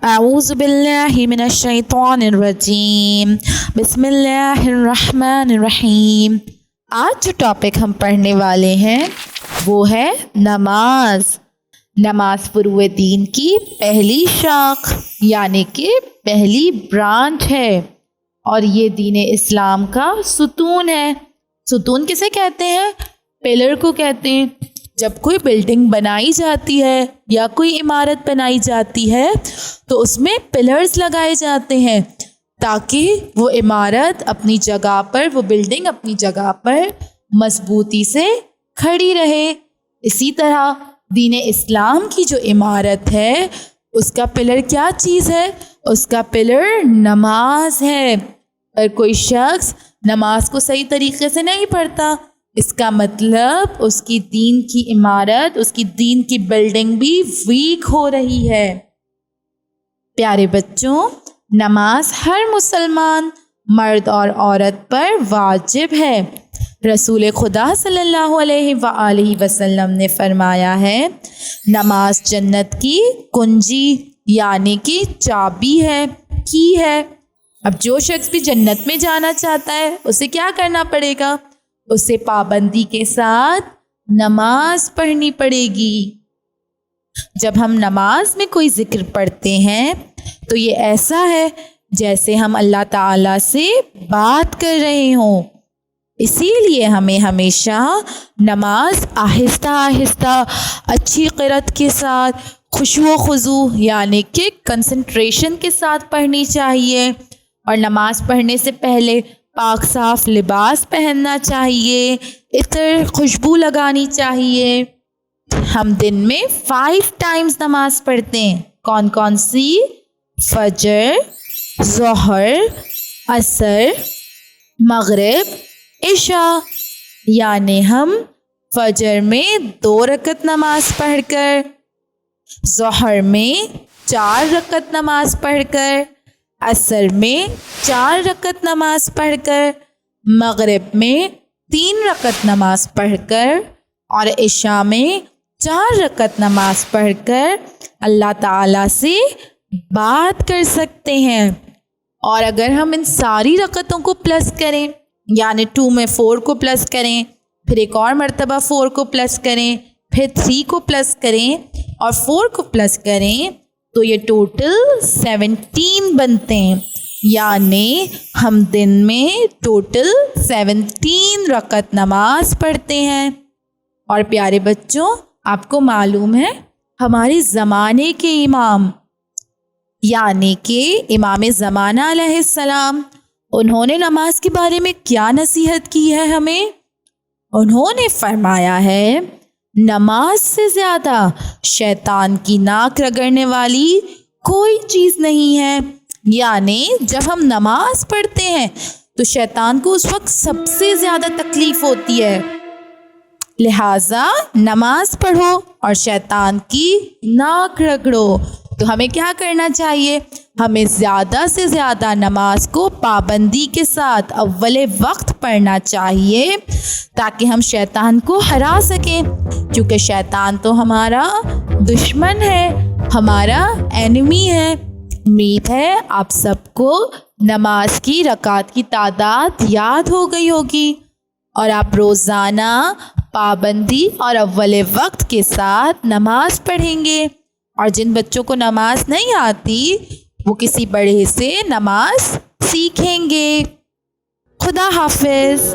اعوذ باللہ من الشیطان الرجیم بسم اللہ الرحمن الرحیم۔ آج جو ٹاپک ہم پڑھنے والے ہیں وہ ہے نماز۔ نماز فروع دین کی پہلی شاخ یعنی کہ پہلی برانچ ہے اور یہ دین اسلام کا ستون ہے۔ ستون کسے کہتے ہیں؟ پلر کو کہتے ہیں۔ جب کوئی بلڈنگ بنائی جاتی ہے یا کوئی عمارت بنائی جاتی ہے تو اس میں پلرز لگائے جاتے ہیں تاکہ وہ عمارت اپنی جگہ پر، وہ بلڈنگ اپنی جگہ پر مضبوطی سے کھڑی رہے۔ اسی طرح دین اسلام کی جو عمارت ہے اس کا پلر کیا چیز ہے؟ اس کا پلر نماز ہے۔ اگر کوئی شخص نماز کو صحیح طریقے سے نہیں پڑھتا، اس کا مطلب اس کی دین کی عمارت، اس کی دین کی بلڈنگ بھی ویک ہو رہی ہے۔ پیارے بچوں، نماز ہر مسلمان مرد اور عورت پر واجب ہے۔ رسول خدا صلی اللہ علیہ وآلہ وسلم نے فرمایا ہے، نماز جنت کی کنجی یعنی کہ چابی ہے، کی ہے۔ اب جو شخص بھی جنت میں جانا چاہتا ہے اسے کیا کرنا پڑے گا؟ اسے پابندی کے ساتھ نماز پڑھنی پڑے گی۔ جب ہم نماز میں کوئی ذکر پڑھتے ہیں تو یہ ایسا ہے جیسے ہم اللہ تعالیٰ سے بات کر رہے ہوں۔ اسی لیے ہمیں ہمیشہ نماز آہستہ آہستہ، اچھی قرأت کے ساتھ، خشوع و خضوع یعنی کہ کنسنٹریشن کے ساتھ پڑھنی چاہیے، اور نماز پڑھنے سے پہلے پاک صاف لباس پہننا چاہیے، عطر، خوشبو لگانی چاہیے۔ ہم دن میں 5 ٹائمز نماز پڑھتے ہیں۔ کون کون سی؟ فجر، ظہر، عصر، مغرب، عشاء۔ یعنی ہم فجر میں 2 رکعت نماز پڑھ کر، ظہر میں 4 رکعت نماز پڑھ کر، عصر میں 4 رکعت نماز پڑھ کر، مغرب میں 3 رکعت نماز پڑھ کر، اور عشاء میں 4 رکعت نماز پڑھ کر اللہ تعالیٰ سے بات کر سکتے ہیں۔ اور اگر ہم ان ساری رکعتوں کو پلس کریں، یعنی 2 میں 4 کو پلس کریں، پھر ایک اور مرتبہ 4 کو پلس کریں، پھر 3 کو پلس کریں اور 4 کو پلس کریں تو یہ ٹوٹل 17 بنتے ہیں۔ یعنی ہم دن میں ٹوٹل 17 رکعت نماز پڑھتے ہیں۔ اور پیارے بچوں، آپ کو معلوم ہے ہمارے زمانے کے امام یعنی کہ امام زمانہ علیہ السلام، انہوں نے نماز کے بارے میں کیا نصیحت کی ہے ہمیں؟ انہوں نے فرمایا ہے، نماز سے زیادہ شیطان کی ناک رگڑنے والی کوئی چیز نہیں ہے۔ یعنی جب ہم نماز پڑھتے ہیں تو شیطان کو اس وقت سب سے زیادہ تکلیف ہوتی ہے، لہٰذا نماز پڑھو اور شیطان کی ناک رگڑو۔ تو ہمیں کیا کرنا چاہیے؟ ہمیں زیادہ سے زیادہ نماز کو پابندی کے ساتھ اول وقت پڑھنا چاہیے تاکہ ہم شیطان کو ہرا سکیں، کیونکہ شیطان تو ہمارا دشمن ہے، ہمارا اینمی ہے۔ امید ہے آپ سب کو نماز کی رکعات کی تعداد یاد ہو گئی ہوگی اور آپ روزانہ پابندی اور اول وقت کے ساتھ نماز پڑھیں گے۔ اور جن بچوں کو نماز نہیں آتی وہ کسی بڑے سے نماز سیکھیں گے۔ خدا حافظ۔